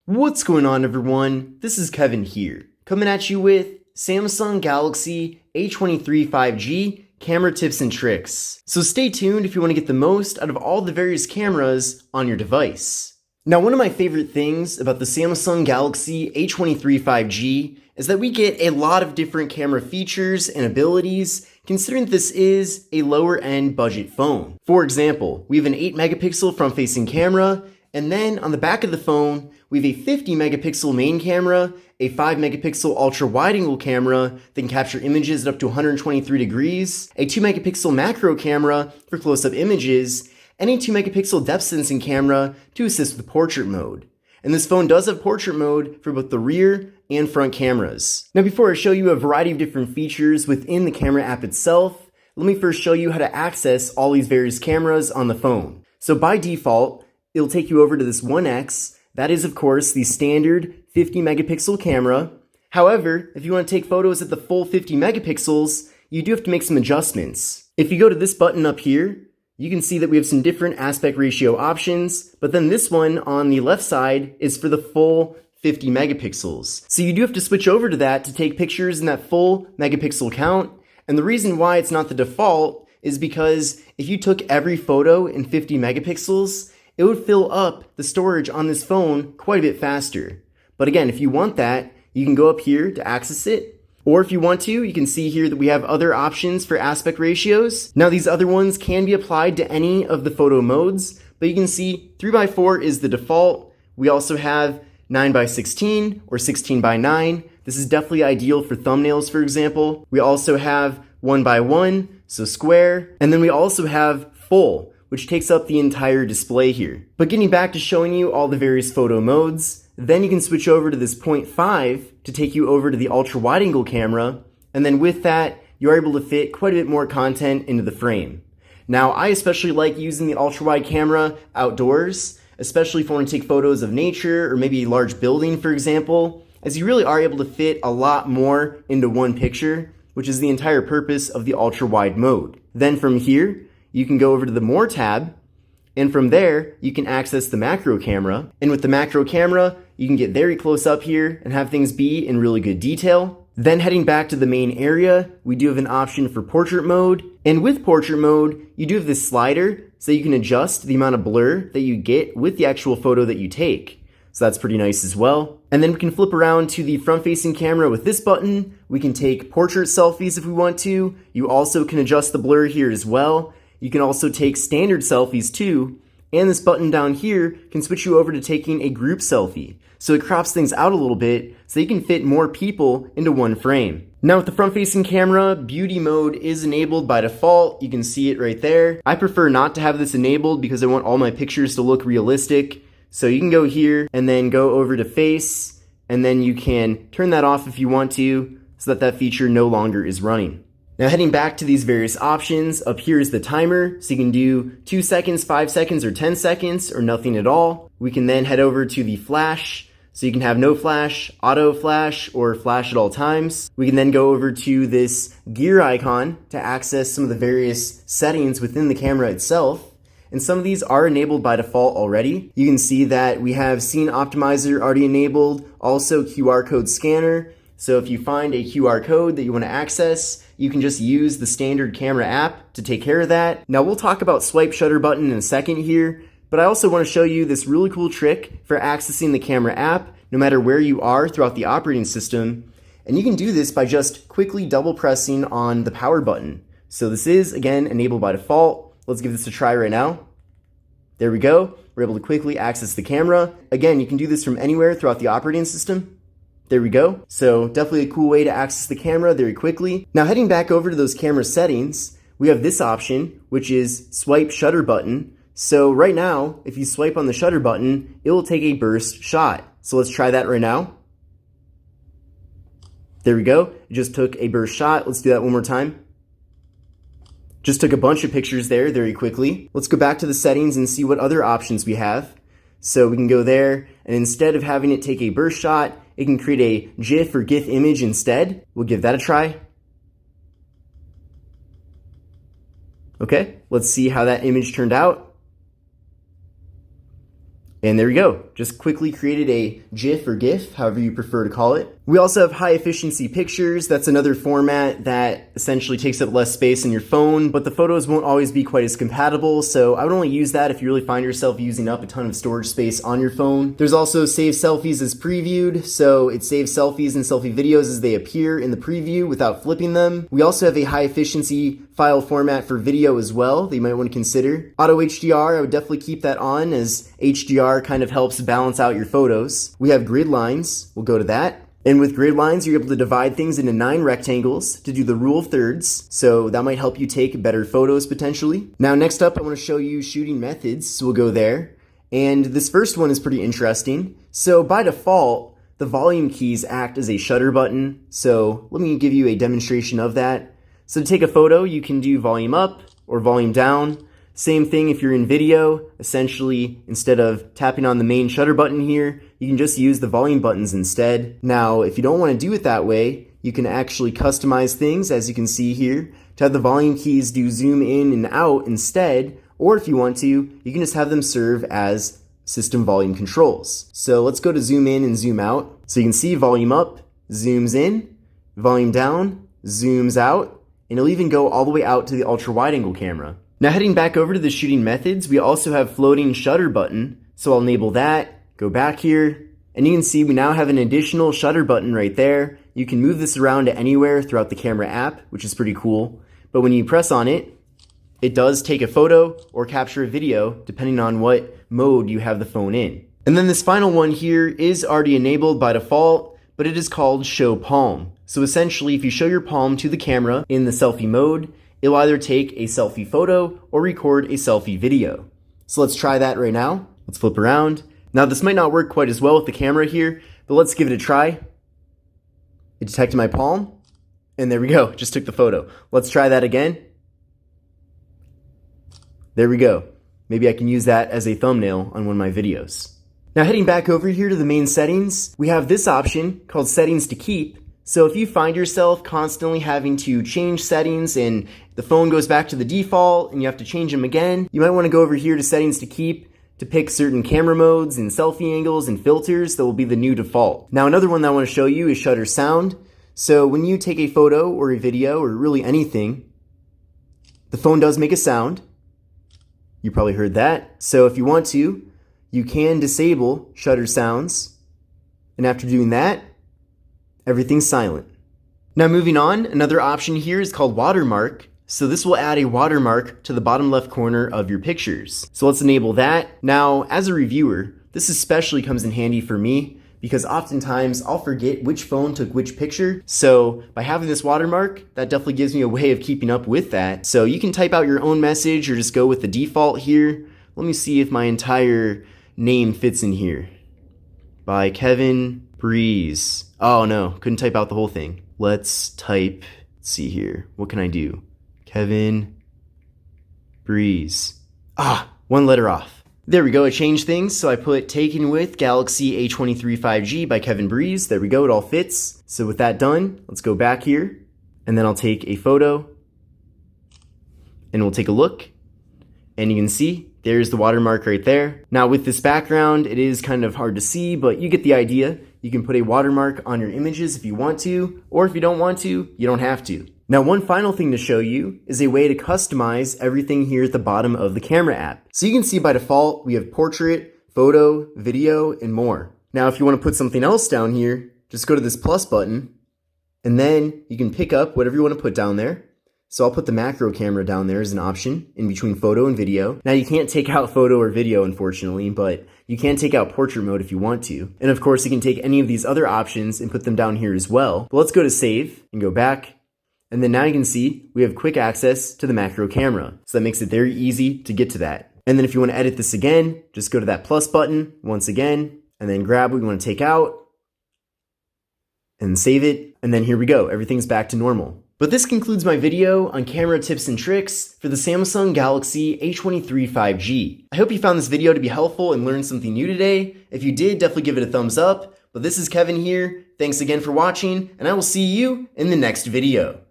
What's going on, everyone? This is Kevin here, coming at you with Samsung Galaxy A23 5G camera tips and tricks. So stay tuned if you want to get the most out of all the various cameras on your device. Now, one of my favorite things about the Samsung Galaxy A23 5G is that we get a lot of different camera features and abilities, considering this is a lower end budget phone. For example, we have an 8 megapixel front facing camera, and then on the back of the phone, we have a 50 megapixel main camera, a 5 megapixel ultra wide angle camera that can capture images at up to 123 degrees, a 2 megapixel macro camera for close up images, and a 2 megapixel depth sensing camera to assist with portrait mode. And this phone does have portrait mode for both the rear and front cameras. Now, before I show you a variety of different features within the camera app itself, let me first show you how to access all these various cameras on the phone. So by default, it'll take you over to this 1X. That is, of course, the standard 50 megapixel camera. However, if you want to take photos at the full 50 megapixels, you do have to make some adjustments. If you go to this button up here, you can see that we have some different aspect ratio options, but then this one on the left side is for the full 50 megapixels. So you do have to switch over to that to take pictures in that full megapixel count. And the reason why it's not the default is because if you took every photo in 50 megapixels, it would fill up the storage on this phone quite a bit faster. But again, if you want that, you can go up here to access it. Or if you want to, you can see here that we have other options for aspect ratios. Now, these other ones can be applied to any of the photo modes, but you can see 3x4 is the default. We also have 9x16 or 16x9. This is definitely ideal for thumbnails, for example. We also have 1x1, so square. And then we also have full, which takes up the entire display here. But getting back to showing you all the various photo modes, then you can switch over to this 0.5 to take you over to the ultra wide angle camera. And then with that, you're able to fit quite a bit more content into the frame. Now, I especially like using the ultra wide camera outdoors, especially if I want to take photos of nature or maybe a large building, for example, as you really are able to fit a lot more into one picture, which is the entire purpose of the ultra wide mode. Then from here, you can go over to the More tab, and from there, you can access the macro camera. And with the macro camera, you can get very close up here and have things be in really good detail. Then heading back to the main area, we do have an option for portrait mode. And with portrait mode, you do have this slider so you can adjust the amount of blur that you get with the actual photo that you take. So that's pretty nice as well. And then we can flip around to the front-facing camera with this button. We can take portrait selfies if we want to. You also can adjust the blur here as well. You can also take standard selfies too, and this button down here can switch you over to taking a group selfie. So it crops things out a little bit so you can fit more people into one frame. Now with the front-facing camera, beauty mode is enabled by default. You can see it right there. I prefer not to have this enabled because I want all my pictures to look realistic. So you can go here and then go over to face, and then you can turn that off if you want to so that that feature no longer is running. Now heading back to these various options, up here is the timer, so you can do 2 seconds, 5 seconds, or 10 seconds, or nothing at all. We can then head over to the flash, so you can have no flash, auto flash, or flash at all times. We can then go over to this gear icon to access some of the various settings within the camera itself. And some of these are enabled by default already. You can see that we have Scene Optimizer already enabled, also QR code scanner. So if you find a QR code that you want to access, you can just use the standard camera app to take care of that. Now we'll talk about swipe shutter button in a second here, but I also want to show you this really cool trick for accessing the camera app no matter where you are throughout the operating system. And you can do this by just quickly double pressing on the power button. So this is, again, enabled by default. Let's give this a try right now. There we go. We're able to quickly access the camera. Again, you can do this from anywhere throughout the operating system. There we go. So definitely a cool way to access the camera very quickly. Now heading back over to those camera settings, we have this option, which is swipe shutter button. So right now, if you swipe on the shutter button, it will take a burst shot. So let's try that right now. There we go. It just took a burst shot. Let's do that one more time. Just took a bunch of pictures there very quickly. Let's go back to the settings and see what other options we have. So we can go there, and instead of having it take a burst shot, it can create a GIF or GIF image instead. We'll give that a try. Okay, let's see how that image turned out. And there we go. just quickly created a GIF or GIF, however you prefer to call it. We also have high efficiency pictures. That's another format that essentially takes up less space in your phone, but the photos won't always be quite as compatible, so I would only use that if you really find yourself using up a ton of storage space on your phone. There's also save selfies as previewed, so it saves selfies and selfie videos as they appear in the preview without flipping them. We also have a high efficiency file format for video as well that you might want to consider. Auto HDR, I would definitely keep that on, as HDR kind of helps balance out your photos. We have grid lines, we'll go to that. And with grid lines, you're able to divide things into 9 rectangles to do the rule of thirds, so that might help you take better photos potentially. Now next up, I want to show you shooting methods, so we'll go there. And this first one is pretty interesting. So by default, the volume keys act as a shutter button, so let me give you a demonstration of that. So to take a photo, you can do volume up or volume down. Same thing if you're in video. Essentially, instead of tapping on the main shutter button here, you can just use the volume buttons instead. Now, if you don't want to do it that way, you can actually customize things, as you can see here, to have the volume keys do zoom in and out instead, or if you want to, you can just have them serve as system volume controls. So let's go to zoom in and zoom out. So you can see volume up, zooms in, volume down, zooms out, and it'll even go all the way out to the ultra wide angle camera. Now heading back over to the shooting methods, we also have floating shutter button. So I'll enable that, go back here, and you can see we now have an additional shutter button right there. You can move this around to anywhere throughout the camera app, which is pretty cool. But when you press on it, it does take a photo or capture a video depending on what mode you have the phone in. And then this final one here is already enabled by default, but it is called Show Palm. So essentially, if you show your palm to the camera in the selfie mode, it'll either take a selfie photo or record a selfie video. So let's try that right now. Let's flip around. Now this might not work quite as well with the camera here, but let's give it a try. It detected my palm, and there we go, just took the photo. Let's try that again. There we go. Maybe I can use that as a thumbnail on one of my videos. Now heading back over here to the main settings, we have this option called Settings to Keep. So if you find yourself constantly having to change settings and the phone goes back to the default and you have to change them again, you might want to go over here to Settings to Keep to pick certain camera modes and selfie angles and filters that will be the new default. Now another one that I want to show you is shutter sound. So when you take a photo or a video or really anything, the phone does make a sound. You probably heard that. So if you want to, you can disable shutter sounds. And after doing that, everything's silent. Now moving on, another option here is called watermark. So this will add a watermark to the bottom left corner of your pictures. So let's enable that. Now, as a reviewer, this especially comes in handy for me because oftentimes I'll forget which phone took which picture. So by having this watermark, that definitely gives me a way of keeping up with that. So you can type out your own message or just go with the default here. Let me see if my entire name fits in here. By Kevin Breeze. Oh no, couldn't type out the whole thing. Let's type, let's see here. What can I do? Kevin Breeze. One letter off. There we go, I changed things. So I put taken with Galaxy A23 5G by Kevin Breeze. There we go, it all fits. So with that done, let's go back here and then I'll take a photo and we'll take a look and you can see there's the watermark right there. Now with this background, it is kind of hard to see, but you get the idea. You can put a watermark on your images if you want to, or if you don't want to, you don't have to. Now one final thing to show you is a way to customize everything here at the bottom of the camera app. So you can see by default, we have portrait, photo, video, and more. Now if you want to put something else down here, just go to this plus button, and then you can pick up whatever you want to put down there. So I'll put the macro camera down there as an option in between photo and video. Now you can't take out photo or video, unfortunately, but you can take out portrait mode if you want to. And of course, you can take any of these other options and put them down here as well. But let's go to save and go back. And then now you can see we have quick access to the macro camera. So that makes it very easy to get to that. And then if you want to edit this again, just go to that plus button once again, and then grab what you want to take out and save it. And then here we go. Everything's back to normal. But this concludes my video on camera tips and tricks for the Samsung Galaxy A23 5G. I hope you found this video to be helpful and learned something new today. If you did, definitely give it a thumbs up. But this is Kevin here. Thanks again for watching, and I will see you in the next video.